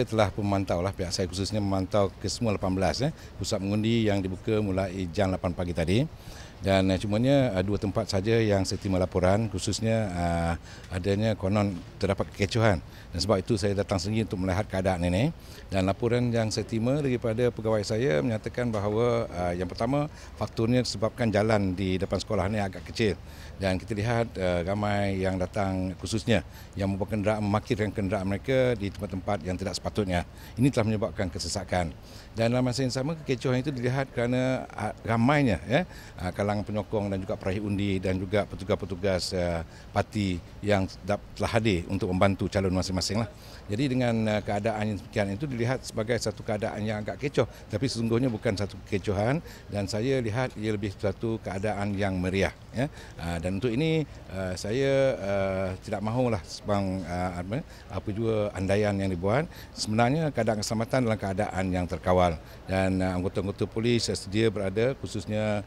saya telah memantau lah, pihak saya khususnya memantau ke semua 18 pusat mengundi yang dibuka mulai jam 8 pagi tadi. Dan cumanya 2 tempat saja yang saya terima laporan, khususnya adanya konon terdapat kekecohan. Dan sebab itu saya datang sendiri untuk melihat keadaan ini. Dan laporan yang saya terima daripada pegawai saya menyatakan bahawa yang pertama, faktornya disebabkan jalan di depan sekolah ini agak kecil. Dan kita lihat ramai yang datang khususnya yang membawa kenderaan, memarkirkan kenderaan mereka di tempat-tempat yang tidak sepatutnya. Ini telah menyebabkan kesesakan. Dan dalam masa yang sama, kekecohan itu dilihat kerana ramainya kalangan penyokong dan juga peraih undi dan juga petugas-petugas parti yang telah hadir untuk membantu calon masing-masing lah. Jadi dengan keadaan yang demikian itu dilihat sebagai satu keadaan yang agak kecoh, tapi sesungguhnya bukan satu kekecohan dan saya lihat ia lebih satu keadaan yang meriah. Dan untuk ini saya tidak mahulah sebang apa juga andaian yang dibuat. Sebenarnya keadaan keselamatan dalam keadaan yang terkawal dan anggota-anggota polis sedia berada, khususnya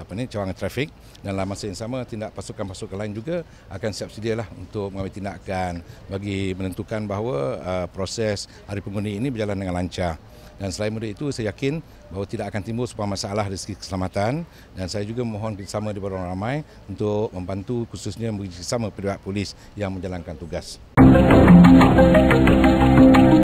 cawangan trafik, dan dalam masa yang sama pasukan-pasukan lain juga akan siap sedialah untuk mengambil tindakan bagi menentukan bahawa proses hari pengundi ini berjalan dengan lancar. Dan selain itu saya yakin bahawa tidak akan timbul sebuah masalah dari segi keselamatan, dan saya juga mohon kerjasama daripada orang ramai untuk membantu khususnya bekerjasama pihak polis yang menjalankan tugas.